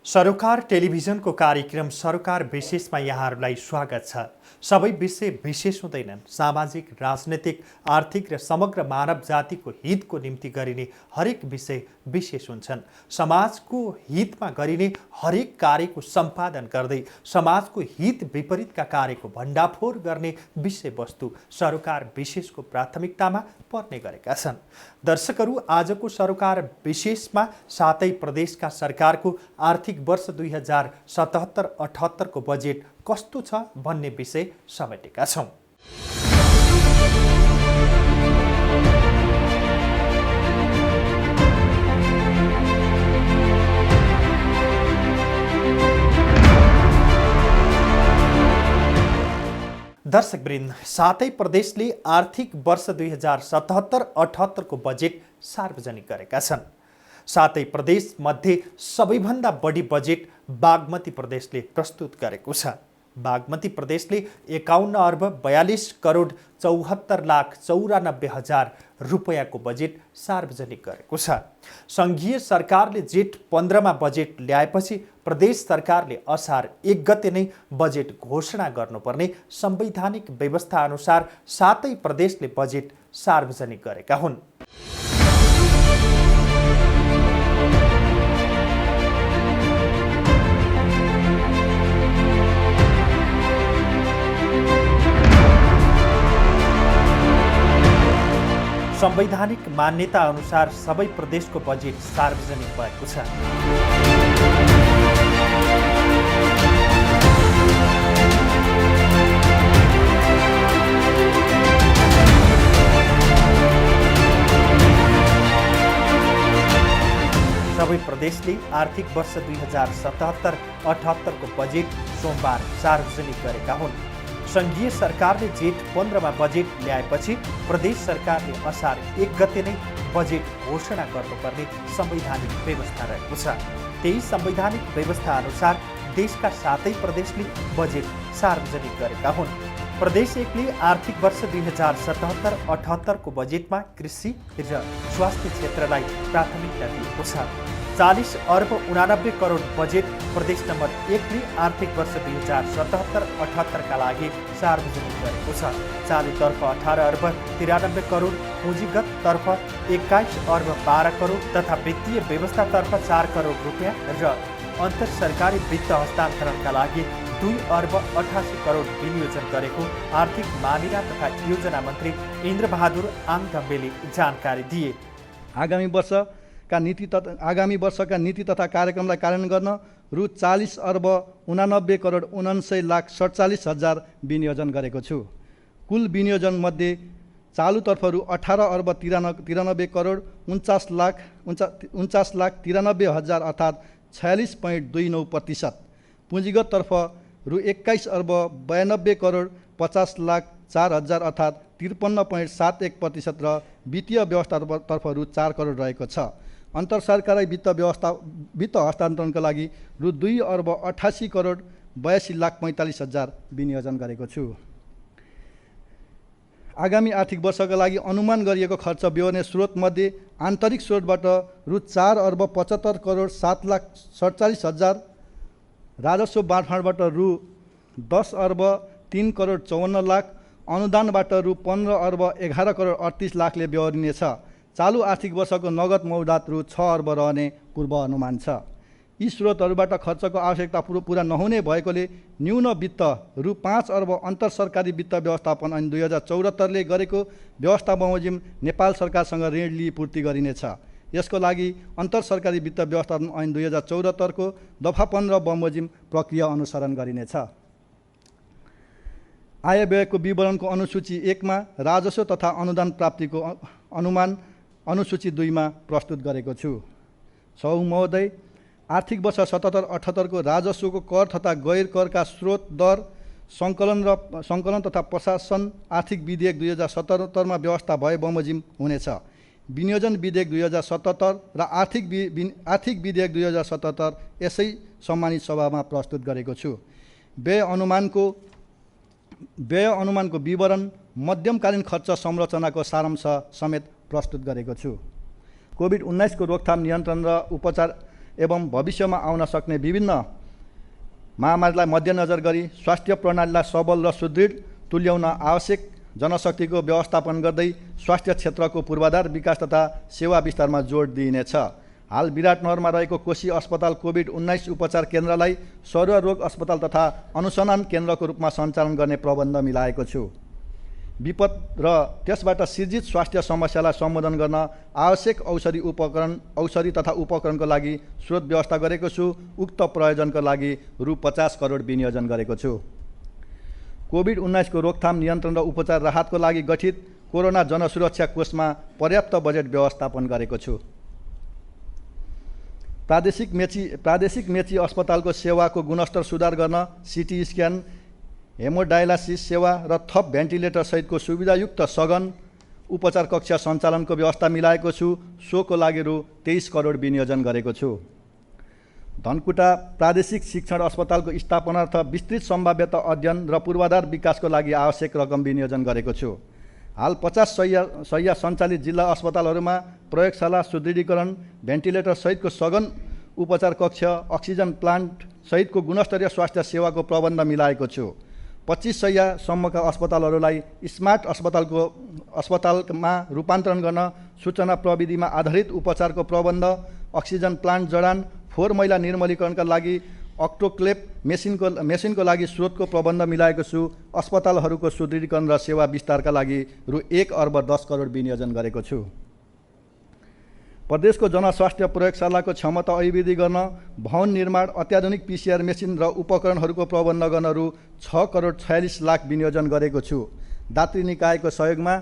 सरोकार टेलिभिजनको कार्यक्रम सरोकार विशेषमा यहाँहरूलाई स्वागत छ। सबै विषय विशेष हुँदैनन्। सामाजिक, राजनीतिक, आर्थिक र समग्र मानव जातिको हितको निम्ति गरिने हरेक विषय विशेष हुन्छन्। समाजको हितमा गरिने हरेक कार्यको सम्पादन गर्दै समाजको हित विपरीतका कार्यको भण्डाफोर गर्ने विषयवस्तु सरोकार विशेषको प्राथमिकतामा पर्ने गरेका छन्। दर्शकहरू, आजको सरोकार विशेषमा सातै प्रदेशका सरकारको आर्थिक वर्ष 2077-78 को बजेट कस्तो छ भन्ने विषय समेटेका छौं। दर्शकवृन्द, सातै प्रदेशले आर्थिक वर्ष 2077-78 को बजेट सार्वजनिक गरेका छन्। सातै प्रदेश मध्ये सबैभन्दा बढी बजेट बागमती प्रदेशले प्रस्तुत गरेको छ। बागमती प्रदेशले 51 अर्ब 42 करोड 74 लाख 94 हजार रुपैयाँको बजेट सार्वजनिक गरेको छ। सङ्घीय सरकारले जेठ 15 मा बजेट ल्याएपछि प्रदेश सरकारले असार 1 गते नै बजेट घोषणा गर्नुपर्ने संवैधानिक व्यवस्था अनुसार सातै प्रदेशले बजेट सार्वजनिक गरेका हुन्। संवैधानिक मान्यता अनुसार सबै प्रदेशको बजेट सार्वजनिक भएको छ। सबै प्रदेशले आर्थिक वर्ष 2077-78 को बजेट सोमबार सार्वजनिक गरेका हुन्। सङ्घीय सरकारले जेठ 15 मा बजेट ल्याएपछि प्रदेश सरकारले असार 1 गते नै बजेट घोषणा गर्नुपर्ने संवैधानिक व्यवस्था रहेको छ। त्यही संवैधानिक व्यवस्था अनुसार देशका सातै प्रदेशले बजेट सार्वजनिक गरेका हुन्। प्रदेश 1 ले आर्थिक वर्ष 2077-78 को बजेटमा कृषि र स्वास्थ्य क्षेत्रलाई प्राथमिकता दिएको छ। 40 अर्ब 89 करोड बजेट प्रदेश नम्बर 1 ले आर्थिक वर्ष 2077-78 का लागि सार्वजनिक गरेको छ। चालुतर्फ 18 अर्ब 93 करोड, पुँजीगत तर्फ 21 अर्ब 12 करोड तथा वित्तीय व्यवस्थातर्फ 4 करोड रुपियाँ र अन्तर सरकारी वित्त हस्तान्तरणका लागि 2 अर्ब 88 करोड विनियोजन गरेको आर्थिक मामिला तथा योजना मन्त्री इन्द्रबहादुर आङधम्बेले जानकारी दिए। आगामी वर्षका नीति तथा कार्यक्रमलाई कार्यान्वयन गर्न रु 40 अर्ब 89 करोड 49 लाख 47 हजार विनियोजन गरेको छु। कुल विनियोजन मध्ये चालुतर्फ रु 18 अर्ब 93 करोड 49 लाख 93 हजार अर्थात् 46.29%, पुँजीगत तर्फ रु 21 अर्ब 92 करोड 50 लाख 4 हजार अर्थात् 53.71% र वित्तीय व्यवस्थातर्फ रु 4 करोड रहेको छ। अन्तर सरकारी वित्त हस्तान्तरणका लागि रु 2 अर्ब 88 करोड 82 लाख 45 हजार विनियोजन गरेको छु। आगामी आर्थिक वर्षका लागि अनुमान गरिएको खर्च बेहोर्ने स्रोतमध्ये आन्तरिक स्रोतबाट रु 4 अर्ब 75 करोड 7 लाख 47 हजार, राजस्व बाँडफाँडबाट रु 10 अर्ब 3 करोड 54 लाख, अनुदानबाट रु 15 अर्ब 11 करोड 38 लाखले बेहोरिनेछ। चालु आर्थिक वर्षको नगद मौदात रु 6 अर्ब रहने पूर्व अनुमान छ। यी स्रोतहरूबाट खर्चको आवश्यकता पुरा नहुने भएकोले न्यून वित्त रु 5 अर्ब अन्तर सरकारी वित्त व्यवस्थापन ऐन 2074 ले गरेको व्यवस्था बमोजिम नेपाल सरकारसँग ऋण लिई पूर्ति गरिनेछ। यसको लागि अन्तर सरकारी वित्त व्यवस्थापन ऐन 2074 को दफा 15 बमोजिम प्रक्रिया अनुसरण गरिनेछ। आय व्ययको विवरणको अनुसूची 1 मा राजस्व तथा अनुदान प्राप्तिको अनुमान अनुसूची 2 मा प्रस्तुत गरेको छु। महोदय, आर्थिक वर्ष 77-78 को राजस्वको कर तथा गैर करका स्रोत दर सङ्कलन तथा प्रशासन आर्थिक विधेयक 2077 मा व्यवस्था भए बमोजिम हुनेछ। विनियोजन विधेयक 2077 र आर्थिक विधेयक 2077 यसै सम्मानित सभामा प्रस्तुत गरेको छु। व्यय अनुमानको विवरण, मध्यमकालीन खर्च संरचनाको सारांश समेत प्रस्तुत गरेको छु। कोभिड-19 को रोकथाम, नियन्त्रण र उपचार एवं भविष्यमा आउन सक्ने विभिन्न महामारीलाई मध्यनजर गरी स्वास्थ्य प्रणालीलाई सबल र सुदृढ तुल्याउन आवश्यक जनशक्तिको व्यवस्थापन गर्दै स्वास्थ्य क्षेत्रको पूर्वाधार विकास तथा सेवा विस्तारमा जोड दिइनेछ। हाल विराटनगरमा रहेको कोशी अस्पताल कोभिड-19 उपचार केन्द्रलाई सरुवा रोग अस्पताल तथा अनुसन्धान केन्द्रको रूपमा सञ्चालन गर्ने प्रबन्ध मिलाएको छु। विपद र त्यसबाट सिर्जित स्वास्थ्य समस्यालाई सम्बोधन गर्न आवश्यक औषधि तथा उपकरणको लागि स्रोत व्यवस्था गरेको छु। उक्त प्रयोजनको लागि रु 50 करोड विनियोजन गरेको छु। कोभिड-19 को रोकथाम नियन्त्रण र उपचार राहतको लागि गठित कोरोना जनसुरक्षा कोषमा पर्याप्त बजेट व्यवस्थापन गरेको छु। प्रादेशिक मेची अस्पतालको सेवाको गुणस्तर सुधार गर्न सिटी स्क्यान, हेमोडायलासिस सेवा र थप भेन्टिलेटर सहितको सुविधायुक्त सघन उपचार कक्ष सञ्चालनको व्यवस्था मिलाएको छु। सोको लागि रु 23 करोड विनियोजन गरेको छु। धनकुटा प्रादेशिक शिक्षण अस्पतालको स्थापनार्थ विस्तृत सम्भाव्यता अध्ययन र पूर्वाधार विकासको लागि आवश्यक रकम विनियोजन गरेको छु। हाल 50 शय्या सञ्चालित जिल्ला अस्पतालहरूमा प्रयोगशाला सुदृढीकरण, भेन्टिलेटर सहितको सघन उपचार कक्ष, अक्सिजन प्लान्ट सहितको गुणस्तरीय स्वास्थ्य सेवाको प्रबन्ध मिलाएको छु। 25 शय्यासम्मका अस्पतालहरूलाई स्मार्ट अस्पतालमा रूपान्तरण गर्न सूचना प्रविधिमा आधारित उपचारको प्रबन्ध, अक्सिजन प्लान्ट जडान, फोहोर मैला निर्मलीकरणका लागि अक्टोक्लेभ मेसिनको लागि स्रोतको प्रबन्ध मिलाएको छु। अस्पतालहरूको सुदृढीकरण र सेवा विस्तारका लागि रु 1 अर्ब 10 करोड विनियोजन गरेको छु। प्रदेशको जनस्वास्थ्य प्रयोगशालाको क्षमता अभिवृद्धि गर्न भवन निर्माण, अत्याधुनिक PCR मेसिन र उपकरणहरूको प्रबन्ध गर्न रु 6 करोड 46 लाख विनियोजन गरेको छु। दात्री निकायको सहयोगमा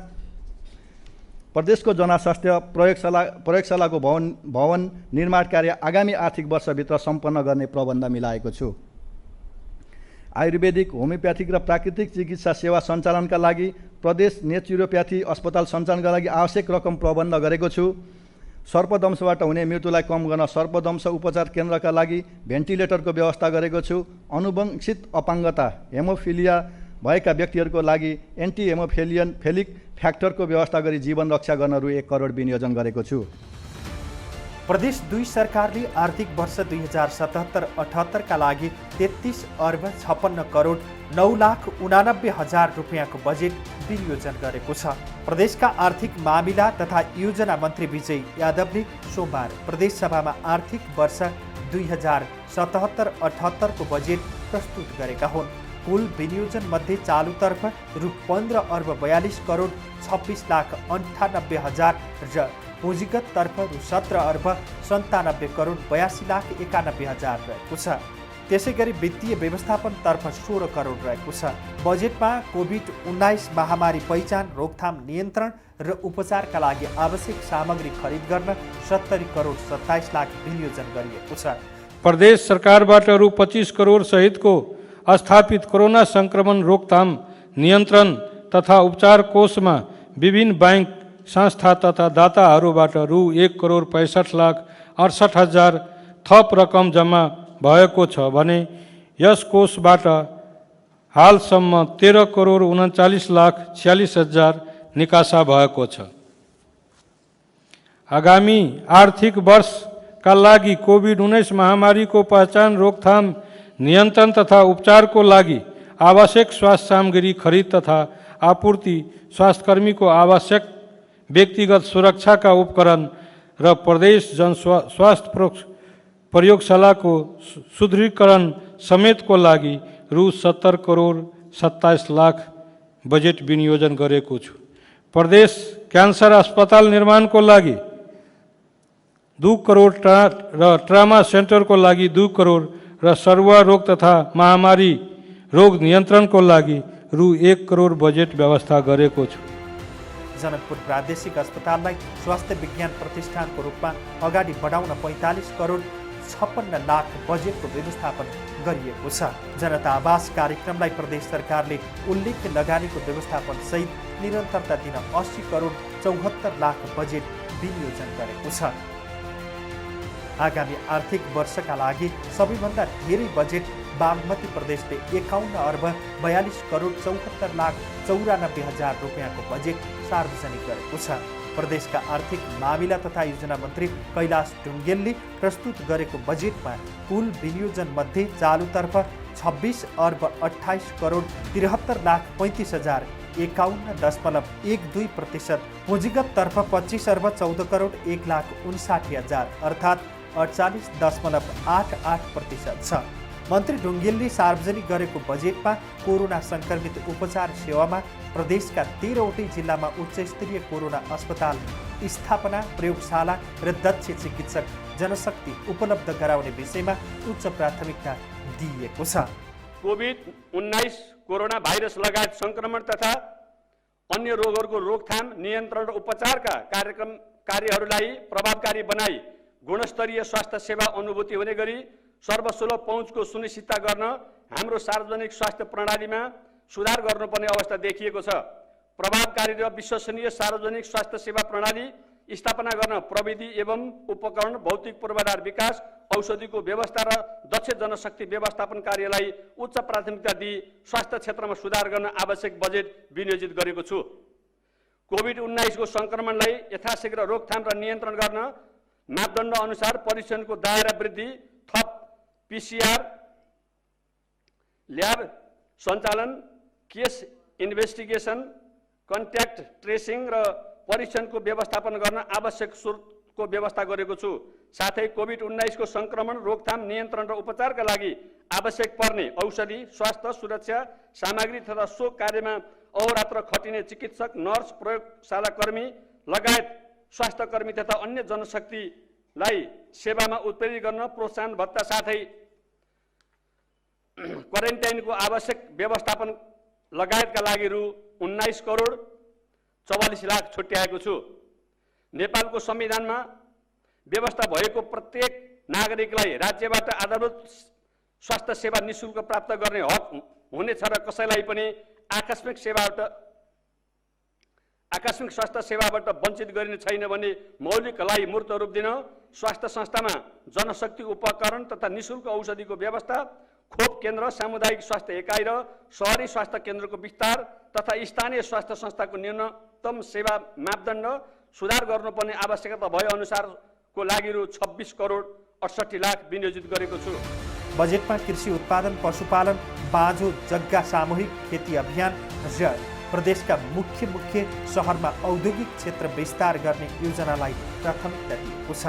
प्रदेशको जनस्वास्थ्य प्रयोगशालाको भवन निर्माण कार्य आगामी आर्थिक वर्षभित्र सम्पन्न गर्ने प्रबन्ध मिलाएको छु। आयुर्वेदिक, होमियोप्याथिक र प्राकृतिक चिकित्सा सेवा सञ्चालनका लागि प्रदेश नेचुरोप्याथी अस्पताल सञ्चालनका लागि आवश्यक रकम प्रबन्ध गरेको छु। सर्पदंशबाट हुने मृत्युलाई कम गर्न सर्पदंश उपचार केन्द्रका लागि भेन्टिलेटरको व्यवस्था गरेको छु। अनुवंशिक अपाङ्गता हेमोफिलिया भएका व्यक्तिहरूको लागि एन्टी हेमोफिलिक फ्याक्टरको व्यवस्था गरी जीवन रक्षा गर्न रु 1 करोड विनियोजन गरेको छु। प्रदेश 2 सरकारले आर्थिक वर्ष 2077-78 का लागि 33 अर्ब 56 करोड 9,89,000 रुपियाँको बजेट विनियोजन गरेको छ। प्रदेशका आर्थिक मामिला तथा योजना मन्त्री विजय यादवले सोमबार प्रदेश सभामा आर्थिक वर्ष 2077-78 को बजेट प्रस्तुत गरेका हुन्। कुल विनियोजन मध्ये चालुतर्फ रु 15 अर्ब 42 करोड 26,98,000 र पुँजीगत तर्फ रु 17 अर्ब 97 करोड 82,91,000 रहेको छ। त्यसै गरी वित्तीय व्यवस्थापन तर्फ 16 करोड रहेको छ। बजेटमा कोभिड-19 महामारी पहिचान, रोकथाम, नियन्त्रण र उपचारका लागि आवश्यक सामग्री खरिद गर्न 70 करोड 27 लाख विनियोजन गरिएको छ। प्रदेश सरकारबाट रु 25 करोड सहितको स्थापित कोरोना संक्रमण रोकथाम, नियन्त्रण तथा उपचार कोषमा विभिन्न बैंक, संस्था तथा दाताहरूबाट रु 1 करोड 65 लाख 68,000 थप रकम जम्मा भएको छ भने यस कोषबाट हालसम्म 13 करोड 39 लाख 46,000 निकासा भएको छ। आगामी आर्थिक वर्षका लागि कोभिड-19 महामारीको पहिचान, रोकथाम, नियन्त्रण तथा उपचारको लागि आवश्यक स्वास्थ्य सामग्री खरिद तथा आपूर्ति, स्वास्थ्यकर्मीको आवश्यक व्यक्तिगत सुरक्षाका उपकरण र प्रदेश जनस्वास्थ्य प्रयोगशालाको सुदृढीकरण समेतको लागि रु 70 करोड 27 लाख बजेट विनियोजन गरेको छु। प्रदेश क्यान्सर अस्पताल निर्माणको लागि 2 करोड र ट्रामा सेन्टरको लागि 2 करोड र सरुवा रोग तथा महामारी रोग नियन्त्रणको लागि रु 1 करोड बजेट व्यवस्था गरेको छु। जनकपुर प्रादेशिक अस्पताललाई स्वास्थ्य विज्ञान प्रतिष्ठानको रूपमा अगाडि बढाउन 45 करोड 56 लाख बजेटको व्यवस्थापन गरिएको छ। जनता आवास कार्यक्रमलाई प्रदेश सरकारले उल्लेख्य लगानीको व्यवस्थापन सहित निरन्तरता दिन 80 करोड 74 लाख बजेट विनियोजन गरेको छ। आगामी आर्थिक वर्षका लागि सबैभन्दा धेरै बजेट बागमती प्रदेशले 51 अर्ब 42 करोड 74 लाख 94,000 रुपियाँको बजेट सार्वजनिक गरेको छ। प्रदेशका आर्थिक मामिला तथा योजना मन्त्री कैलाश ढुङ्गेलले प्रस्तुत गरेको बजेटमा कुल विनियोजन मध्ये चालुतर्फ 26 अर्ब 28 करोड 73,57,51.12%, पुँजीगततर्फ 25 अर्ब 14 करोड 1,59,000 अर्थात् 48.88% छ। मन्त्री ढुङ्गेलले सार्वजनिक गरेको बजेटमा कोरोना सङ्क्रमित उपचार सेवामा प्रदेशका 13वटै जिल्लामा उच्चस्तरीय कोरोना अस्पताल स्थापना, प्रयोगशाला र दक्ष चिकित्सक जनशक्ति उपलब्ध गराउने विषयमा उच्च प्राथमिकता दिइएको छ। कोभिड-19 कोरोना भाइरस लगायत सङ्क्रमण तथा अन्य रोगहरूको रोकथाम, नियन्त्रण र उपचारका कार्यहरूलाई प्रभावकारी बनाई गुणस्तरीय स्वास्थ्य सेवा अनुभूति हुने गरी सर्वसुलभ पहुँचको सुनिश्चितता गर्न हाम्रो सार्वजनिक स्वास्थ्य प्रणालीमा सुधार गर्नुपर्ने अवस्था देखिएको छ। प्रभावकारी र विश्वसनीय सार्वजनिक स्वास्थ्य सेवा प्रणाली स्थापना गर्न प्रविधि एवं उपकरण, भौतिक पूर्वाधार विकास, औषधिको व्यवस्था र दक्ष जनशक्ति व्यवस्थापन कार्यलाई उच्च प्राथमिकता दिई स्वास्थ्य क्षेत्रमा सुधार गर्न आवश्यक बजेट विनियोजित गरेको छु। कोभिड-19 को सङ्क्रमणलाई यथाशीघ्र रोकथाम र नियन्त्रण गर्न मापदण्ड अनुसार परीक्षणको दायरा वृद्धि, थप PCR ल्याब सञ्चालन, केस इन्भेस्टिगेसन, कन्ट्याक्ट ट्रेसिङ र परीक्षणको व्यवस्थापन गर्न आवश्यक स्रोतको व्यवस्था गरेको छु। साथै कोभिड-19 को सङ्क्रमण रोकथाम, नियन्त्रण र उपचारका लागि आवश्यक पर्ने औषधि, स्वास्थ्य सुरक्षा सामग्री तथा सो कार्यमा अहोरात्र खटिने चिकित्सक, नर्स, प्रयोगशाला कर्मी लगायत स्वास्थ्य कर्मी तथा अन्य जनशक्तिलाई सेवामा उत्प्रेरित गर्न प्रोत्साहन भत्ता साथै क्वारेन्टाइनको आवश्यक व्यवस्थापन लगायतका लागि रु 19 करोड 44 लाख छुट्याएको छु। नेपालको संविधानमा व्यवस्था भएको प्रत्येक नागरिकलाई राज्यबाट आधारभूत स्वास्थ्य सेवा निःशुल्क प्राप्त गर्ने हक हुनेछ र कसैलाई पनि आकस्मिक स्वास्थ्य सेवाबाट वञ्चित गरिने छैन भन्ने मौलिकलाई मूर्त रूप दिन स्वास्थ्य संस्थामा जनशक्ति उपकरण तथा निःशुल्क औषधिको व्यवस्था, खोप केन्द्र, सामुदायिक स्वास्थ्य एकाइ र शहरी स्वास्थ्य केन्द्रको विस्तार तथा स्थानीय स्वास्थ्य संस्थाको न्यूनतम सेवा मापदण्ड सुधार गर्नुपर्ने आवश्यकता भए अनुसारको लागि रु 26 करोड 68 लाख विनियोजित गरेको छु। बजेटमा कृषि उत्पादन, पशुपालन, बाँझो जग्गा सामूहिक खेती अभियान र प्रदेशका मुख्य सहरमा औद्योगिक क्षेत्र विस्तार गर्ने योजनालाई प्राथमिकता दिएको छ।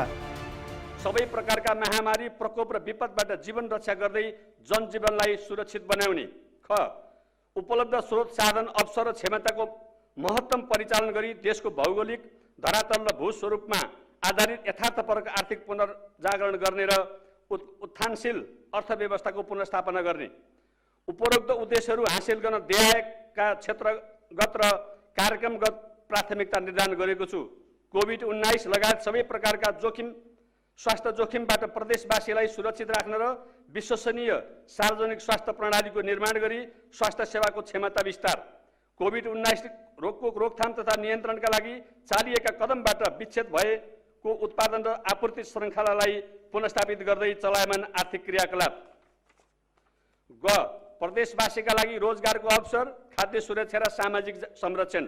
सबै प्रकारका महामारी, प्रकोप र विपदबाट जीवन रक्षा गर्दै जनजीवनलाई सुरक्षित बनाउने। ख उपलब्ध स्रोत, साधन, अवसर र क्षमताको महत्तम परिचालन गरी देशको भौगोलिक, धरातल र भूस्वरूपमा आधारित यथार्थपरक आर्थिक पुनर्जागरण गर्ने र उत्थानशील अर्थव्यवस्थाको पुनर्स्थापना गर्ने। उपरोक्त उद्देश्यहरू हासिल गर्न देयका क्षेत्रगत र कार्यक्रमगत प्राथमिकता निर्धारण गरेको छु। कोभिड-19 लगायत सबै प्रकारका स्वास्थ्य जोखिमबाट प्रदेशवासीलाई सुरक्षित राख्न र विश्वसनीय सार्वजनिक स्वास्थ्य प्रणालीको निर्माण गरी स्वास्थ्य सेवाको क्षमता विस्तार। कोभिड-19 रोगको रोकथाम तथा नियन्त्रणका लागि चालिएका कदमबाट विच्छेद भएको उत्पादन र आपूर्ति श्रृङ्खलालाई पुनर्स्थापित गर्दै चलायमान आर्थिक क्रियाकलाप। ग प्रदेशवासीका लागि रोजगारको अवसर, खाद्य सुरक्षा र सामाजिक संरक्षण।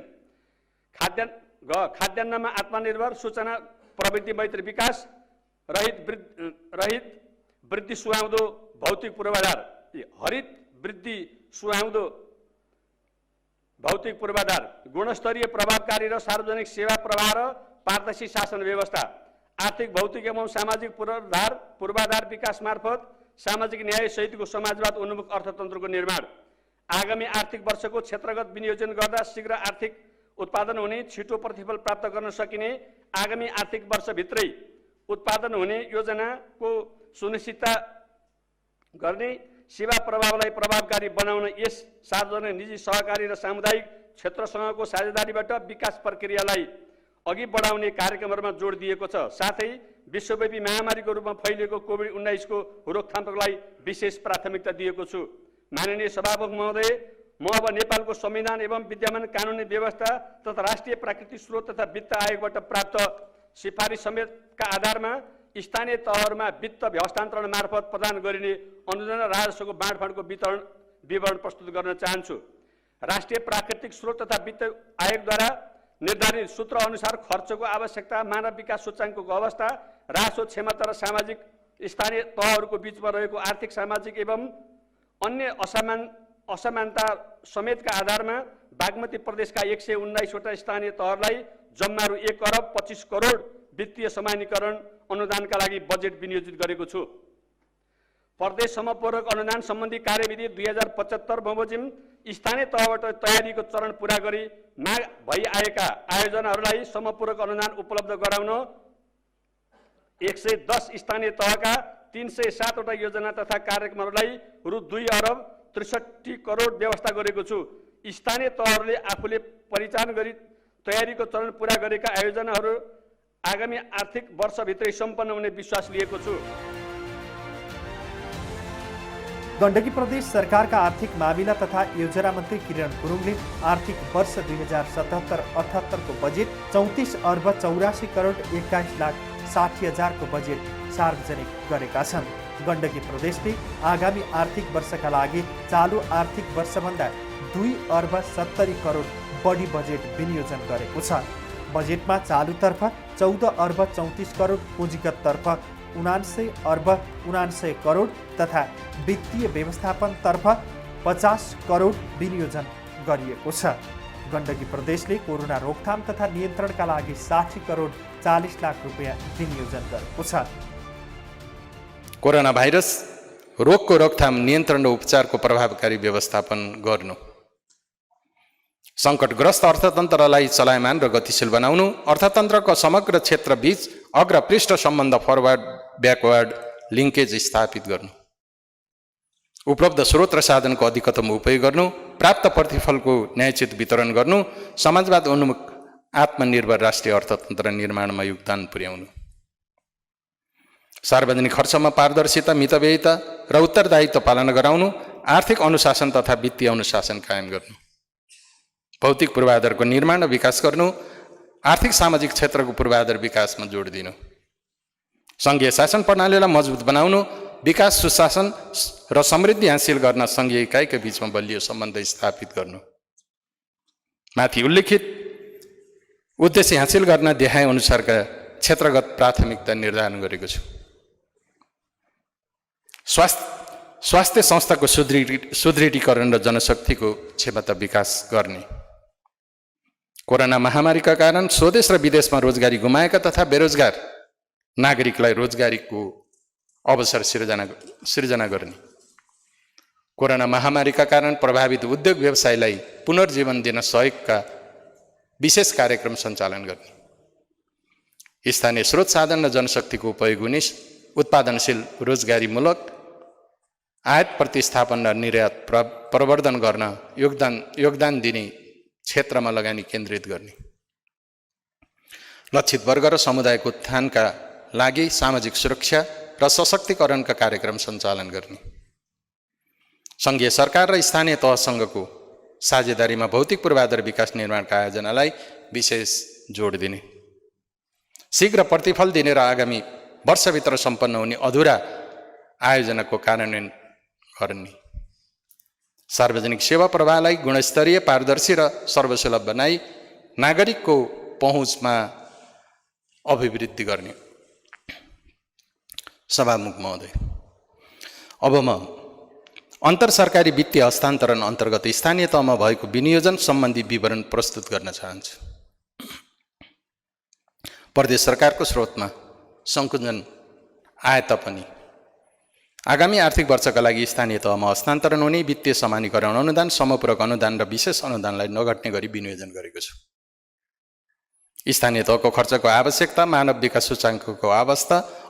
खाद्यान्नमा आत्मनिर्भर, सूचना प्रविधि मैत्री विकास, रहित वृद्धि सुहाउँदो भौतिक पूर्वाधार, हरित वृद्धि सुहाउँदो भौतिक पूर्वाधार, गुणस्तरीय, प्रभावकारी र सार्वजनिक सेवा प्रवाह र पारदर्शी शासन व्यवस्था, आर्थिक, भौतिक एवं सामाजिक पूर्वाधार विकास मार्फत सामाजिक न्याय सहितको समाजवाद उन्मुख अर्थतन्त्रको निर्माण। आगामी आर्थिक वर्षको क्षेत्रगत विनियोजन गर्दा शीघ्र आर्थिक उत्पादन हुने, छिटो प्रतिफल प्राप्त गर्न सकिने, आगामी आर्थिक वर्षभित्रै उत्पादन हुने योजनाको सुनिश्चितता गर्ने, सेवा प्रभावलाई प्रभावकारी बनाउन यस सार्वजनिक, निजी, सहकारी र सामुदायिक क्षेत्रसँगको साझेदारीबाट विकास प्रक्रियालाई अघि बढाउने कार्यक्रमहरूमा जोड दिएको छ। साथै विश्वव्यापी महामारीको रूपमा फैलिएको कोभिड-19 को रोकथामलाई विशेष प्राथमिकता दिएको छु। माननीय सभामुख महोदय, म अब नेपालको संविधान एवं विद्यमान कानुनी व्यवस्था तथा राष्ट्रिय प्राकृतिक स्रोत तथा वित्त आयोगबाट प्राप्त सिफारिस समेतका आधारमा स्थानीय तहहरूमा वित्त हस्तान्तरण मार्फत प्रदान गरिने अनुदान र राजस्वको बाँडफाँडको विवरण प्रस्तुत गर्न चाहन्छु। राष्ट्रिय प्राकृतिक स्रोत तथा वित्त आयोगद्वारा निर्धारित सूत्र अनुसार खर्चको आवश्यकता, मानव विकास सूचाङ्कको अवस्था, राजस्व क्षमता र सामाजिक स्थानीय तहहरूको बीचमा रहेको आर्थिक सामाजिक एवं अन्य असमानता समेतका आधारमा बागमती प्रदेशका 119वटा स्थानीय तहहरूलाई जम्मा रु 1 अरब 25 करोड वित्तीय समानीकरण अनुदानका लागि बजेट विनियोजित गरेको छु। प्रदेश समपूरक अनुदान सम्बन्धी कार्यविधि 2075 बमोजिम स्थानीय तहबाट तयारीको चरण पूरा गरी माग भइआएका आयोजनाहरूलाई समपूरक अनुदान उपलब्ध गराउन 110 स्थानीय तहका 307वटा योजना तथा कार्यक्रमहरूलाई रु 2 अरब 63 करोड व्यवस्था गरेको छु। स्थानीय तहहरूले आफूले परिचालन गरी तयारीको चरण पूरा गरेका आयोजनाहरू आगामी आर्थिक वर्षभित्रै सम्पन्न हुने विश्वास लिएको छु। गण्डकी प्रदेश सरकारका आर्थिक मामिला तथा योजना मन्त्री किरण गुरुङले आर्थिक वर्ष 2077-78 को बजेट 34 अर्ब 84 करोड 21 लाख 60 हजारको बजेट सार्वजनिक गरेका छन्। गण्डकी प्रदेशले आगामी आर्थिक वर्षका लागि चालु आर्थिक वर्षभन्दा 2 अर्ब 70 करोड बढी बजेट विनियोजन गरेको छ। बजेटमा चालुतर्फ 14 अर्ब 34 करोड, पुँजीगततर्फ 79 अर्ब 79 करोड तथा वित्तीय व्यवस्थापनतर्फ 50 करोड विनियोजन गरिएको छ। गण्डकी प्रदेशले कोरोना रोकथाम तथा नियन्त्रणका लागि 60 करोड 40 लाख रुपियाँ विनियोजन गरेको छ। कोरोना भाइरस रोगको रोकथाम, नियन्त्रण र उपचारको प्रभावकारी व्यवस्थापन गर्नु, सङ्कटग्रस्त अर्थतन्त्रलाई चलायमान र गतिशील बनाउनु, अर्थतन्त्रको समग्र क्षेत्रबीच अग्रपृष्ठ सम्बन्ध फरवर्ड ब्याकवर्ड लिङ्केज स्थापित गर्नु, उपलब्ध स्रोत र साधनको अधिकतम उपयोग गर्नु, प्राप्त प्रतिफलको न्यायोचित वितरण गर्नु, समाजवाद उन्मुख आत्मनिर्भर राष्ट्रिय अर्थतन्त्र निर्माणमा योगदान पुर्याउनु, सार्वजनिक खर्चमा पारदर्शिता, मितव्ययिता र उत्तरदायित्व पालना गराउनु, आर्थिक अनुशासन तथा वित्तीय अनुशासन कायम गर्नु, भौतिक पूर्वाधारको निर्माण र विकास गर्नु, आर्थिक सामाजिक क्षेत्रको पूर्वाधार विकासमा जोड दिनु, सङ्घीय शासन प्रणालीलाई मजबुत बनाउनु, विकास, सुशासन र समृद्धि हासिल गर्न सङ्घीय इकाइका बीचमा बलियो सम्बन्ध स्थापित गर्नु, माथि उल्लेखित उद्देश्य हासिल गर्न देखाए अनुसारका क्षेत्रगत प्राथमिकता निर्धारण गरेको छु। स्वास्थ्य संस्थाको सुदृढीकरण र जनशक्तिको क्षमता विकास गर्ने, कोरोना महामारीका कारण स्वदेश र विदेशमा रोजगारी गुमाएका तथा बेरोजगार नागरिकलाई रोजगारीको अवसर सिर्जना गर्ने, कोरोना महामारीका कारण प्रभावित उद्योग व्यवसायलाई पुनर्जीवन दिन सहयोगका विशेष कार्यक्रम सञ्चालन गर्ने, स्थानीय स्रोत साधन र जनशक्तिको उपयोग हुने उत्पादनशील रोजगारीमूलक आयात प्रतिस्थापन र निर्यात प्रवर्धन गर्न योगदान दिने क्षेत्रमा लगानी केन्द्रित गर्ने, लक्षित वर्ग र समुदायको उत्थानका लागि सामाजिक सुरक्षा र सशक्तिकरणका कार्यक्रम सञ्चालन गर्ने, सङ्घीय सरकार र स्थानीय तहसँगको साझेदारीमा भौतिक पूर्वाधार विकास निर्माणका आयोजनालाई विशेष जोड दिने, शीघ्र प्रतिफल दिने र आगामी वर्षभित्र सम्पन्न हुने अधुरा आयोजनाको कार्यान्वयन गर्ने, सार्वजनिक सेवा प्रवाहलाई गुणस्तरीय, पारदर्शी र सर्वसुलभ बनाई नागरिकको पहुँचमा अभिवृद्धि गर्ने। सभामुख महोदय, अब म अन्तर सरकारी वित्तीय हस्तान्तरण अन्तर्गत स्थानीय तहमा भएको विनियोजन सम्बन्धी विवरण प्रस्तुत गर्न चाहन्छु। प्रदेश सरकारको स्रोतमा सङ्कुचन आए तापनि आगामी आर्थिक वर्षका लागि स्थानीय तहमा हस्तान्तरण हुने वित्तीय समानीकरण अनुदान, समपूरक अनुदान र विशेष अनुदानलाई नघट्ने गरी विनियोजन गरेको छु। स्थानीय तहको खर्चको आवश्यकता, मानव विकास सूचाङ्कको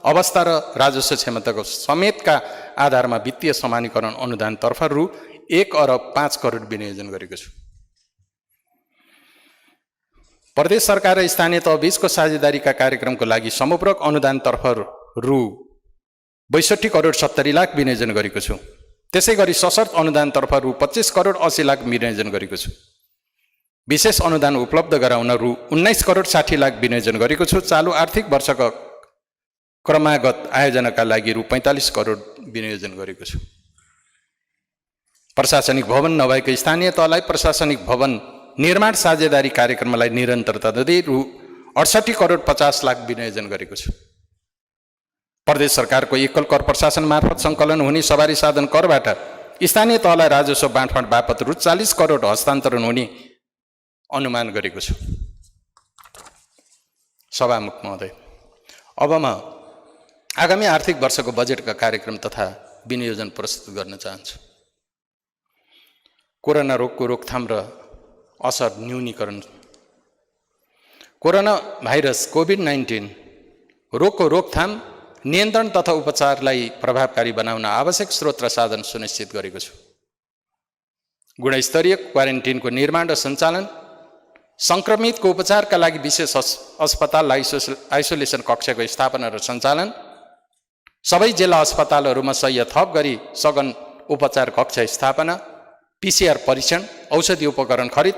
अवस्था र राजस्व क्षमताको समेतका आधारमा वित्तीय समानीकरण अनुदानतर्फ रु 1 अरब 5 करोड विनियोजन गरेको छु। प्रदेश सरकार र स्थानीय तह बीचको साझेदारीका कार्यक्रमको लागि समपूरक अनुदानतर्फ रु 62 करोड 70 लाख विनियोजन गरेको छु। त्यसै गरी सशर्त अनुदानतर्फ रु 25 करोड 80 लाख विनियोजन गरेको छु। विशेष अनुदान उपलब्ध गराउन रु 19 करोड 60 लाख विनियोजन गरेको छु। चालु आर्थिक वर्षको क्रमागत आयोजनाका लागि रु 45 करोड विनियोजन गरेको छु। प्रशासनिक भवन नभएको स्थानीय तहलाई प्रशासनिक भवन निर्माण साझेदारी कार्यक्रमलाई निरन्तरता दिँदै रु 68 करोड 50 लाख विनियोजन गरेको छु। प्रदेश सरकारको एकल कर प्रशासन मार्फत सङ्कलन हुने सवारी साधन करबाट स्थानीय तहलाई राजस्व बाँडफाँड बापत रु 40 करोड हस्तान्तरण हुने अनुमान गरेको छु। सभामुख महोदय, अब म आगामी आर्थिक वर्षको बजेटका कार्यक्रम तथा विनियोजन प्रस्तुत गर्न चाहन्छु। कोरोना रोगको रोकथाम र असर न्यूनीकरण। कोरोना भाइरस कोभिड-19 रोगको रोकथाम, नियन्त्रण तथा उपचारलाई प्रभावकारी बनाउन आवश्यक स्रोत र साधन सुनिश्चित गरेको छु। गुणस्तरीय क्वारेन्टिनको निर्माण र सञ्चालन, सङ्क्रमितको उपचारका लागि विशेष अस्पताल आइसोलेसन कक्षको स्थापना र सञ्चालन, सबै जिल्ला अस्पतालहरूमा सय थप गरी सघन उपचार कक्ष स्थापना, PCR परीक्षण, औषधि उपकरण खरिद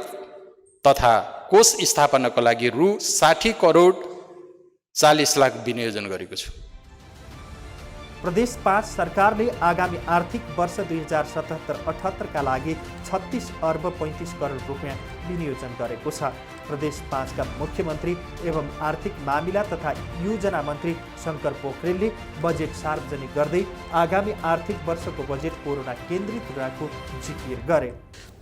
तथा कोष स्थापनाको लागि रु 60 करोड 40 लाख विनियोजन गरेको छु। प्रदेश 5 सरकारले आगामी आर्थिक वर्ष 2077-78 का लागि 36 अर्ब 35 करोड रुपियाँ विनियोजन गरेको छ। प्रदेश 5 का मुख्यमन्त्री एवं आर्थिक मामिला तथा योजना मन्त्री शङ्कर पोखरेलले बजेट सार्वजनिक गर्दै आगामी आर्थिक वर्षको बजेट कोरोना केन्द्रित रहेको जिकिर गरे।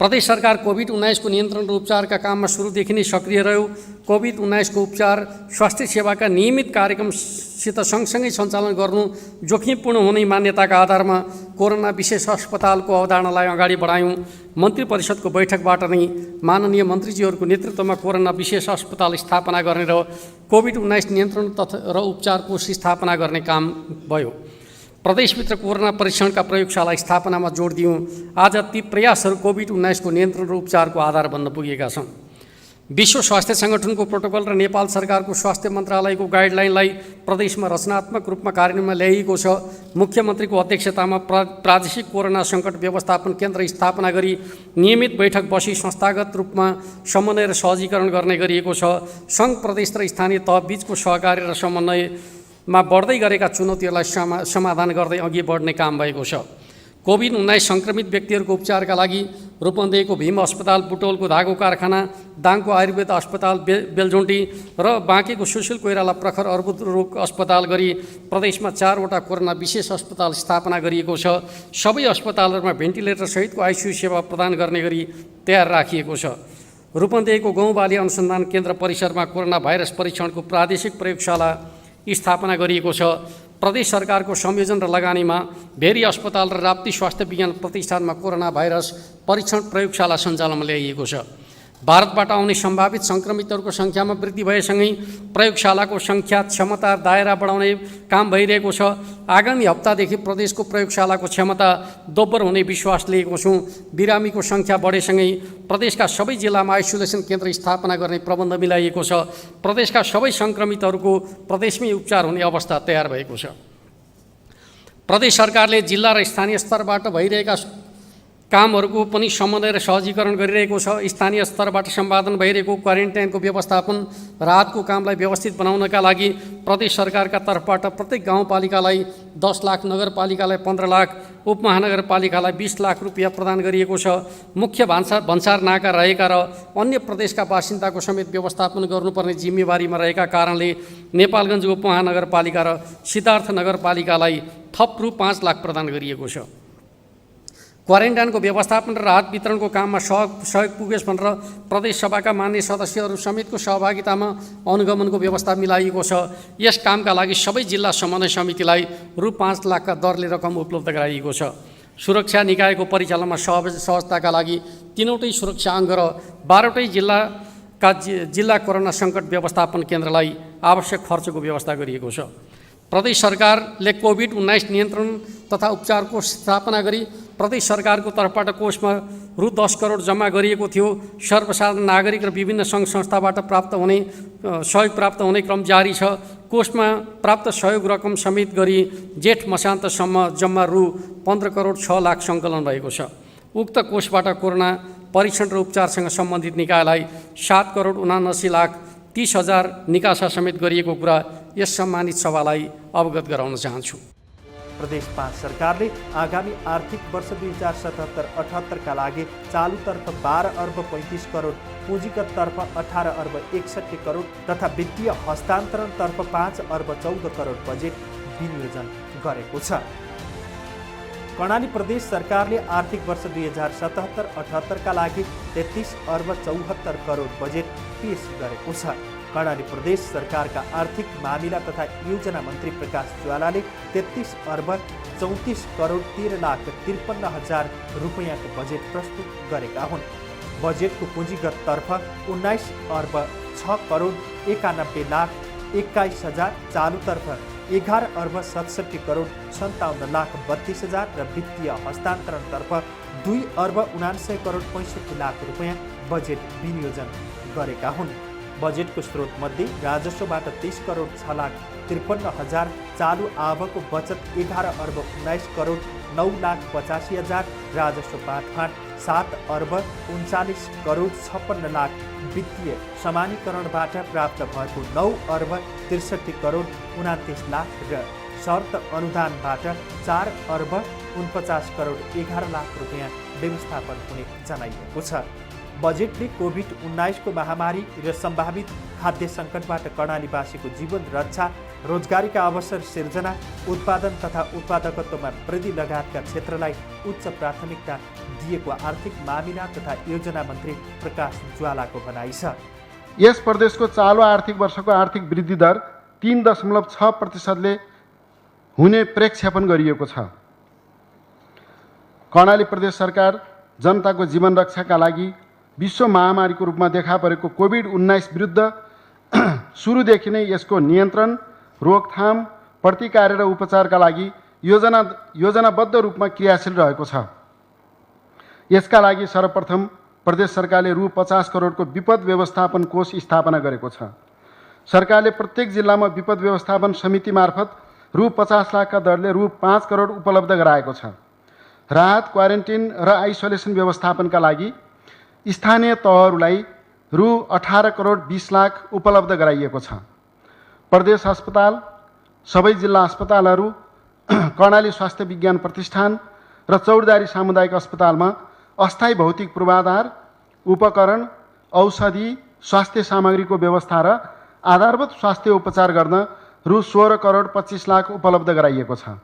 प्रदेश सरकार कोभिड-19 को नियन्त्रण र उपचारका काममा सुरुदेखि नै सक्रिय रह्यो। कोभिड-19 को उपचार स्वास्थ्य सेवाका नियमित कार्यक्रमसित सँगसँगै सञ्चालन गर्नु जोखिमपूर्ण हुने मान्यताका आधारमा कोरोना विशेष अस्पतालको अवधारणालाई अगाडि बढायौँ। मन्त्री परिषदको बैठकबाट नै माननीय मन्त्रीजीहरूको नेतृत्वमा कोरोना विशेष अस्पताल स्थापना गर्ने र कोभिड-19 नियन्त्रण तथा र उपचार कोष स्थापना गर्ने काम भयो। प्रदेशभित्र कोरोना परीक्षणका प्रयोगशाला स्थापनामा जोड दियौँ। आज ती प्रयासहरू कोभिड-19 को नियन्त्रण र उपचारको आधार बन्न पुगेका छन्। विश्व स्वास्थ्य सङ्गठनको प्रोटोकल र नेपाल सरकारको स्वास्थ्य मन्त्रालयको गाइडलाइनलाई प्रदेशमा रचनात्मक रूपमा कार्यान्वयनमा ल्याइएको छ। मुख्यमन्त्रीको अध्यक्षतामा प्रादेशिक कोरोना सङ्कट व्यवस्थापन केन्द्र स्थापना गरी नियमित बैठक बसी संस्थागत रूपमा समन्वय र सहजीकरण गर्ने गरिएको छ। सङ्घ, प्रदेश र स्थानीय तह बीचको सहकार्य र समन्वयमा बढ्दै गरेका चुनौतीहरूलाई समाधान गर्दै अघि बढ्ने काम भएको छ। कोभिड-19 सङ्क्रमित व्यक्तिहरूको उपचारका लागि रूपन्देहीको भीम अस्पताल, बुटोलको धागो कारखाना, दाङको आयुर्वेद अस्पताल बेलझुन्टी र बाँकेको सुशील कोइराला प्रखर अर्बुद रोग अस्पताल गरी प्रदेशमा 4 वटा कोरोना विशेष अस्पताल स्थापना गरिएको छ। सबै अस्पतालहरूमा भेन्टिलेटर सहितको आइसियु सेवा प्रदान गर्ने गरी तयार राखिएको छ। रूपन्देहीको गौँबाली अनुसन्धान केन्द्र परिसरमा कोरोना भाइरस परीक्षणको प्रादेशिक प्रयोगशाला स्थापना गरिएको छ। प्रदेश सरकारको संयोजन र लगानीमा भेरी अस्पताल र राप्ती स्वास्थ्य विज्ञान प्रतिष्ठानमा कोरोना भाइरस परीक्षण प्रयोगशाला सञ्चालनमा ल्याइएको छ। भारतबाट आउने सम्भावित सङ्क्रमितहरूको सङ्ख्यामा वृद्धि भएसँगै प्रयोगशालाको सङ्ख्या, क्षमता, दायरा बढाउने काम भइरहेको छ। आगामी हप्तादेखि प्रदेशको प्रयोगशालाको क्षमता दोब्बर हुने विश्वास लिएको छौँ। बिरामीको सङ्ख्या बढेसँगै प्रदेशका सबै जिल्लामा आइसोलेसन केन्द्र स्थापना गर्ने प्रबन्ध मिलाइएको छ। प्रदेशका सबै सङ्क्रमितहरूको प्रदेशमै उपचार हुने अवस्था तयार भएको छ। प्रदेश सरकारले जिल्ला र स्थानीय स्तरबाट भइरहेका कामहरूको पनि समन्वय र सहजीकरण गरिरहेको छ। स्थानीय स्तरबाट सम्पादन भइरहेको क्वारेन्टाइनको व्यवस्थापन, राहतको कामलाई व्यवस्थित बनाउनका लागि प्रदेश सरकारका तर्फबाट प्रत्येक गाउँपालिकालाई 10 लाख, नगरपालिकालाई 15 लाख, उपमहानगरपालिकालाई 20 लाख रुपियाँ प्रदान गरिएको छ। मुख्य भन्सार नाका रहेका र अन्य प्रदेशका बासिन्दाको समेत व्यवस्थापन गर्नुपर्ने जिम्मेवारीमा रहेका कारणले नेपालगञ्ज उपमहानगरपालिका र सिद्धार्थ नगरपालिकालाई थप रु 5 लाख प्रदान गरिएको छ। क्वारेन्टाइनको व्यवस्थापन र राहत वितरणको काममा सहयोग पुगेस् भनेर प्रदेश सभाका मान्य सदस्यहरू समेतको सहभागितामा अनुगमनको व्यवस्था मिलाइएको छ। यस कामका लागि सबै जिल्ला समन्वय समितिलाई रु 5 लाखका दरले रकम उपलब्ध गराइएको छ। सुरक्षा निकायको परिचालनमा सहजताका लागि 3वटै सुरक्षा अङ्ग र 12वटै जिल्ला कोरोना सङ्कट व्यवस्थापन केन्द्रलाई आवश्यक खर्चको व्यवस्था गरिएको छ। प्रदेश सरकारले कोभिड-19 नियन्त्रण तथा उपचार कोष स्थापना गरी प्रदेश सरकारको तर्फबाट कोषमा रु 10 करोड जम्मा गरिएको थियो। सर्वसाधारण नागरिक र विभिन्न सङ्घ संस्थाबाट सहयोग प्राप्त हुने क्रम जारी छ। कोषमा प्राप्त सहयोग रकम समेत गरी जेठ मसान्तसम्म जम्मा रु 15 करोड 6 लाख सङ्कलन भएको छ। उक्त कोषबाट कोरोना परीक्षण र उपचारसँग सम्बन्धित निकायलाई 7 करोड 79 लाख 30 हजार निकासा समेत गरिएको कुरा यस सम्मानित सभालाई अवगत गराउन चाहन्छु। प्रदेश 5 सरकारले आगामी आर्थिक वर्ष 2077-78 लागि चालुतर्फ 12 अर्ब 35 करोड, पुँजीगततर्फ 18 अर्ब 61 करोड तथा वित्तीय हस्तान्तरणतर्फ 5 अर्ब 14 करोड बजेट विनियोजन गरेको छ। कर्णाली प्रदेश सरकारले आर्थिक वर्ष 2077-78 का लागि 33 अर्ब 74 करोड बजेट पेश गरेको छ। कर्णाली प्रदेश सरकारका आर्थिक मामिला तथा योजना मन्त्री प्रकाश ज्वालाले 33 अर्ब 34 करोड 13 लाख 53 हजार रुपैयाँको बजेट प्रस्तुत गरेका हुन्। बजेटको पुँजीगततर्फ 19 अर्ब 6 करोड 91 लाख 21 हजार, चालुतर्फ 11 अर्ब 67 करोड 57 लाख 32 हजार र वित्तीय हस्तान्तरणतर्फ 2 अर्ब 79 करोड 65 लाख रुपैयाँ बजेट विनियोजन गरेका हुन्। बजेटको स्रोतमध्ये राजस्वबाट 23 करोड 6 लाख 53 हजार, चालु आवकको बचत 11 अर्ब 19 करोड 9 लाख 85 हजार, राजस्व बाँडफाँड 7 अर्ब 39 करोड 56 लाख, वित्तीय समानीकरणबाट प्राप्त भएको 9 अर्ब 63 करोड 29 लाख र शर्त अनुदानबाट 4 अर्ब 49 करोड 11 लाख रुपैयाँ व्यवस्थापन हुने जनाइएको छ। बजेटले कोभिड-19 को महामारी र सम्भावित खाद्य सङ्कटबाट कर्णालीवासीको जीवन रक्षा, रोजगारीका अवसर सिर्जना, उत्पादन तथा उत्पादकत्वमा वृद्धि लगायतका क्षेत्रलाई उच्च प्राथमिकता दिएको आर्थिक मामिला तथा योजना मन्त्री प्रकाश ज्वालाको भनाइ छ। यस प्रदेशको चालु आर्थिक वर्षको आर्थिक वृद्धि दर 3.6% हुने प्रेक्षेपण गरिएको छ। कर्णाली प्रदेश सरकार जनताको जीवन रक्षाका लागि विश्व महामारीको रूपमा देखा परेको कोभिड-19 विरुद्ध सुरुदेखि नै यसको नियन्त्रण, रोकथाम, प्रतिकार र उपचारका लागि योजनाबद्ध रूपमा क्रियाशील रहेको छ। यसका लागि सर्वप्रथम प्रदेश सरकारले रु 50 करोडको विपद व्यवस्थापन कोष स्थापना गरेको छ। सरकारले प्रत्येक जिल्लामा विपद व्यवस्थापन समिति मार्फत रु 50 लाखका दरले रु 5 करोड उपलब्ध गराएको छ। राहत, क्वारेन्टिन र आइसोलेसन व्यवस्थापनका लागि स्थानीय तहहरूलाई रु 18 करोड 20 लाख उपलब्ध गराइएको छ। प्रदेश अस्पताल, सबै जिल्ला अस्पतालहरू, कर्णाली स्वास्थ्य विज्ञान प्रतिष्ठान र चौरदारी सामुदायिक अस्पतालमा अस्थायी भौतिक पूर्वाधार, उपकरण, औषधि, स्वास्थ्य सामग्रीको व्यवस्था र आधारभूत स्वास्थ्य उपचार गर्न रु 16 करोड 25 लाख उपलब्ध गराइएको छ।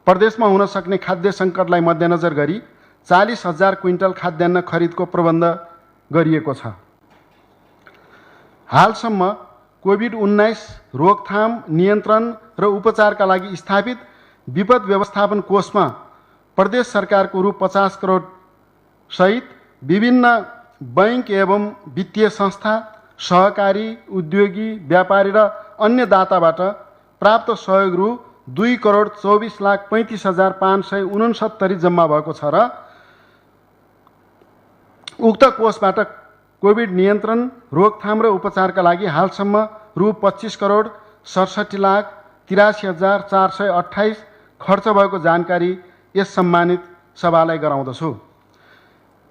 प्रदेशमा हुन सक्ने खाद्य सङ्कटलाई मध्यनजर गरी 40,000 क्विन्टल खाद्यान्न खरिदको प्रबन्ध गरिएको छ। हालसम्म कोभिड-19 रोकथाम, नियन्त्रण र उपचारका लागि स्थापित विपद व्यवस्थापन कोषमा प्रदेश सरकारको रु 50 करोड सहित विभिन्न बैंक एवं वित्तीय संस्था, सहकारी, उद्योगी, व्यापारी र अन्य दाताबाट प्राप्त सहयोग रु 2 करोड 24 लाख 35 हजार 569 जम्मा भएको छ र उक्त कोषबाट कोभिड नियन्त्रण, रोकथाम र उपचारका लागि हालसम्म रु 25 करोड 67 लाख 83 हजार 428 खर्च भएको जानकारी यस सम्मानित सभालाई गराउँदछु।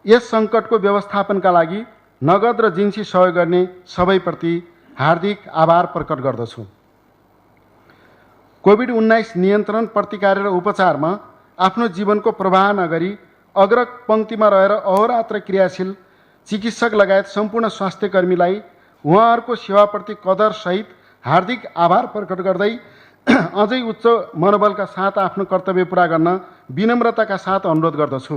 यस सङ्कटको व्यवस्थापनका लागि नगद र जिन्सी सहयोग गर्ने सबैप्रति हार्दिक आभार प्रकट गर्दछु। कोभिड-19 नियन्त्रण, प्रतिकार र उपचारमा आफ्नो जीवनको प्रवाह नगरी अग्रपङ्क्तिमा रहेर अहोरात्र क्रियाशील चिकित्सक लगायत सम्पूर्ण स्वास्थ्यकर्मीलाई उहाँहरूको सेवाप्रति कदर सहित हार्दिक आभार प्रकट गर्दै अझै उच्च मनोबलका साथ आफ्नो कर्तव्य पुरा गर्न विनम्रताका साथ अनुरोध गर्दछु।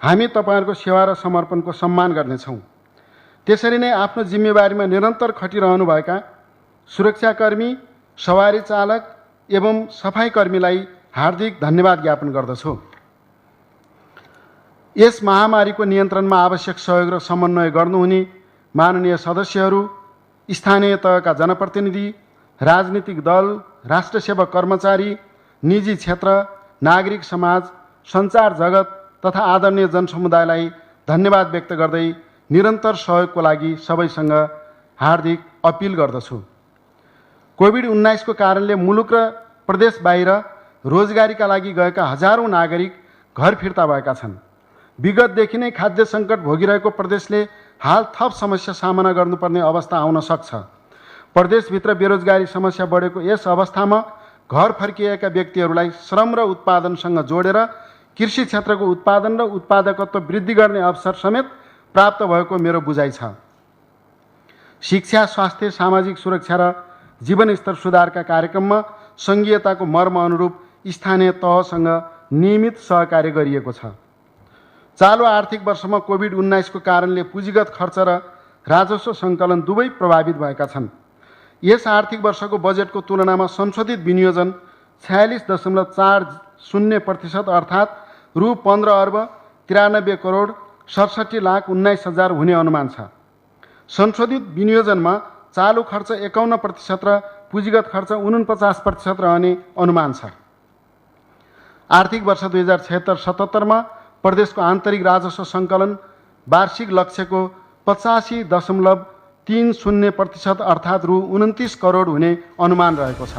हामी तपाईहरूको सेवा र समर्पणको सम्मान गर्नेछौँ। त्यसरी नै आफ्नो जिम्मेवारीमा निरन्तर खटिरहनुभएका सुरक्षाकर्मी, सवारी चालक एवं सफाईकर्मीलाई हार्दिक धन्यवाद ज्ञापन गर्दछु। यस महामारीको नियन्त्रणमा आवश्यक सहयोग र समन्वय गर्नुहुने माननीय सदस्यहरू, स्थानीय तहका जनप्रतिनिधि, राजनीतिक दल, राष्ट्र सेवा कर्मचारी, निजी क्षेत्र, नागरिक समाज, सञ्चार जगत तथा आदरणीय जनसमुदायलाई धन्यवाद व्यक्त गर्दै निरन्तर सहयोगको लागि सबैसँग हार्दिक अपिल गर्दछु। कोभिड-19 को कारणले मुलुक र प्रदेश बाहिर रोजगारीका लागि गएका हजारौं नागरिक घर फिर्ता भएका छन्। विगतदेखि नै खाद्य सङ्कट भोगिरहेको प्रदेशले हाल थप समस्या सामना गर्नुपर्ने अवस्था आउन सक्छ। प्रदेशभित्र बेरोजगारी समस्या बढेको यस अवस्थामा घर फर्किएका व्यक्तिहरूलाई श्रम र उत्पादनसँग जोडेर कृषि क्षेत्रको उत्पादन र उत्पादकत्व वृद्धि गर्ने अवसर समेत प्राप्त भएको मेरो बुझाइ छ। शिक्षा, स्वास्थ्य, सामाजिक सुरक्षा र जीवनस्तर सुधारका कार्यक्रममा सङ्घीयताको मर्म अनुरूप स्थानीय तहसँग नियमित सहकार्य गरिएको छ। चालु आर्थिक वर्षमा कोभिड-19 को कारणले पुँजीगत खर्च र राजस्व सङ्कलन दुवै प्रभावित भएका छन्। यस आर्थिक वर्षको बजेटको तुलनामा संशोधित विनियोजन 46.40% अर्थात् रु 15,93,67,19,000 हुने अनुमान छ। संशोधित विनियोजनमा चालु खर्च 51% र पुँजीगत खर्च 49% रहने अनुमान छ। आर्थिक वर्ष 2076-77 मा प्रदेशको आन्तरिक राजस्व सङ्कलन वार्षिक लक्ष्यको 85.30% अर्थात् रु 29 करोड हुने अनुमान रहेको छ।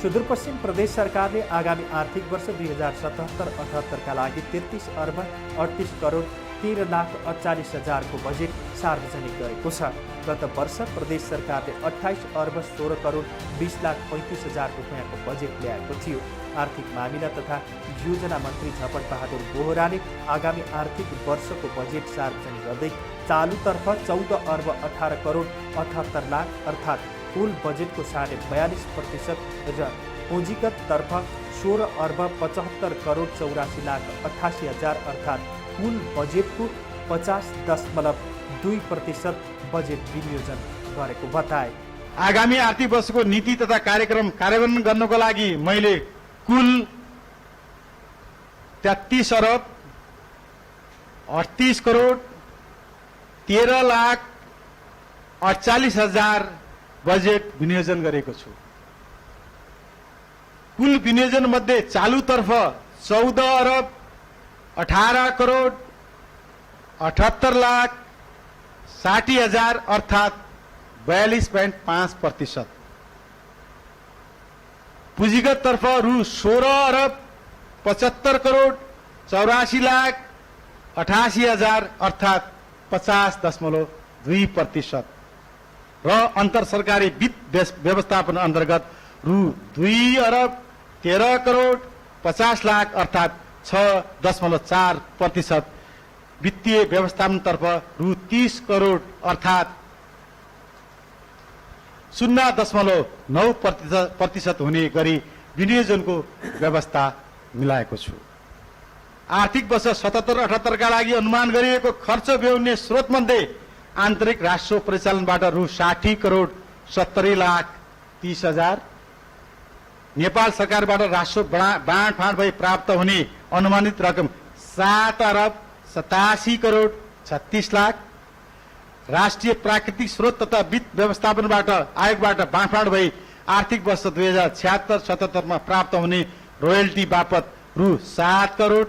सुदूरपश्चिम प्रदेश सरकारले आगामी आर्थिक वर्ष 2077-78 का लागि 33,38,13,48,000 को बजेट सार्वजनिक गरेको छ। गत वर्ष प्रदेश सरकारले 28,16,20,35,000 रुपियाँको बजेट ल्याएको थियो। आर्थिक मामिला तथा योजना मन्त्री झपट बहादुर बोहराले आगामी आर्थिक वर्षको बजेट सार्वजनिक गर्दै चालुतर्फ 14,18,78,00,000 अर्थात् कुल बजेटको 42.5% र पुँजीगत तर्फ 16,75,84,88,000 अर्थात् कुल बजेटको 50.2% बजेट विनियोजन गरेको बताए। आगामी आर्थिक वर्षको नीति तथा कार्यक्रम कार्यान्वयन गर्नको लागि मैले कुल 33,38,13,48,000 बजेट विनियोजन गरेको छु। कुल विनियोजन मध्ये चालुतर्फ 14,78,60,000 अर्थात् 42.5%। पुँजीगत तर्फ रु 16,75,84,88,000 अर्थात् 50.2% र अन्तर सरकारी वित्त व्यवस्थापन अन्तर्गत रु 2,13,50,00,000 अर्थात् 6.4%। वित्तीय व्यवस्थापनतर्फ रु 30 करोड अर्थात् 0.9% हुने गरी विनियोजनको व्यवस्था मिलाएको छु। आर्थिक वर्ष 77-78 का लागि अनुमान गरिएको खर्च बेहोर्ने स्रोतमध्ये आन्तरिक राजस्व परिचालनबाट रु 60,70,30,000, नेपाल सरकारबाट राजस्व बाँडफाँड भई प्राप्त हुने अनुमानित रकम 7,87,36,00,000, राष्ट्रिय प्राकृतिक स्रोत तथा वित्त व्यवस्थापनबाट आयोगबाट बाँडफाँड भई आर्थिक वर्ष 2076-77 मा प्राप्त हुने रोयल्टी बापत रु 7 करोड,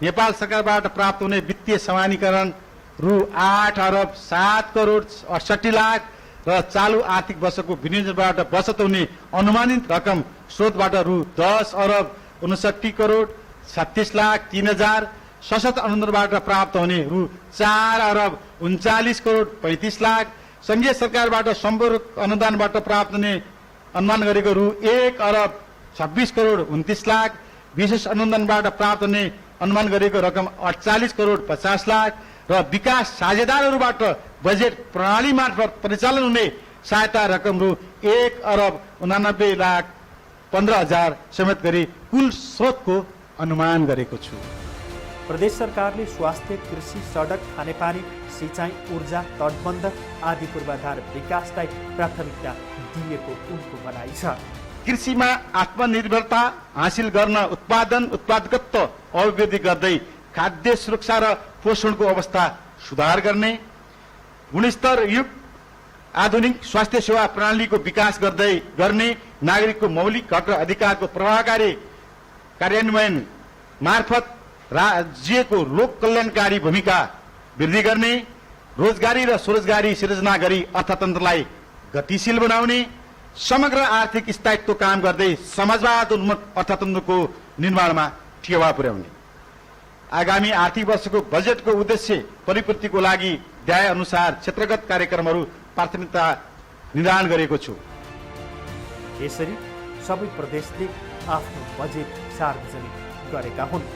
नेपाल सरकारबाट प्राप्त हुने वित्तीय समानीकरण रु 8,07,68,00,000 र चालु आर्थिक वर्षको विनियोजनबाट बचत हुने अनुमानित रकम स्रोतबाट रु 10,59,36,03,000, सशस्त्र अनुदानबाट प्राप्त हुने रु 4,39,35,00,000, संघीय सरकारबाट सम्पूर्ण अनुदानबाट प्राप्त हुने अनुमान गरेको रु 1,26,29,00,000, विशेष अनुदानबाट प्राप्त हुने अनुमान गरेको रकम 48,50,00,000 र विकास साझेदारहरूबाट बजेट प्रणाली मार्फत परिचालन हुने सहायता रकम रु 1,89,15,000 समेत गरी कुल स्रोतको अनुमान गरेको छु। प्रदेश सरकारले स्वास्थ्य, कृषि, सडक, खानेपानी, सिँचाइ, ऊर्जा, तटबन्ध आदि पूर्वाधार विकासलाई प्राथमिकता दिएको उनको भनाइ छ। कृषिमा आत्मनिर्भरता हासिल गर्न उत्पादन उत्पादकत्व अभिवृद्धि गर्दै खाद्य सुरक्षा र पोषणको अवस्था सुधार गर्ने, गुणस्तरयुक्त आधुनिक स्वास्थ्य सेवा प्रणालीको विकास गर्ने, नागरिकको मौलिक हक र अधिकारको प्रभावकारी कार्यान्वयन मार्फत राज्यको लोक कल्याणकारी भूमिका वृद्धि गर्ने, रोजगारी र स्वरोजगारी सिर्जना गरी अर्थतन्त्रलाई गतिशील बनाउने, समग्र आर्थिक स्थायित्व काम गर्दै समाजवाद उन्मुख अर्थतन्त्रको निर्माणमा टेवा पुर्याउने। आगामी आर्थिक वर्षको बजेटको उद्देश्य परिपूर्तिको लागि ध्याय अनुसार क्षेत्रगत कार्यक्रमहरू प्राथमिकता निर्धारण गरेको छु। यसरी सबै प्रदेशले आफ्नो बजेट सार्वजनिक गरेका हुन्।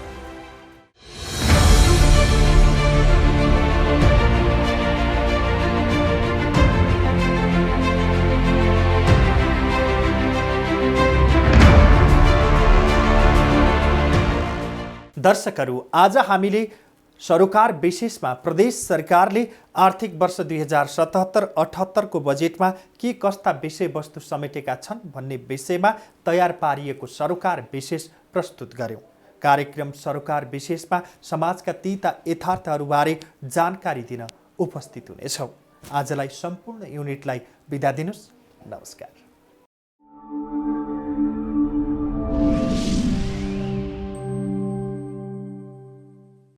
दर्शकहरू, आज हामीले सरोकार विशेषमा प्रदेश सरकारले आर्थिक वर्ष 2077-78 बजेटमा के कस्ता विषयवस्तु समेटेका छन् भन्ने विषयमा तयार पारिएको सरोकार विशेष प्रस्तुत गर्यौं। कार्यक्रम सरोकार विशेषमा समाजका तीता यथार्थहरूबारे जानकारी दिन उपस्थित हुनेछौँ। आजलाई सम्पूर्ण युनिटलाई बिदा दिनुस्। नमस्कार।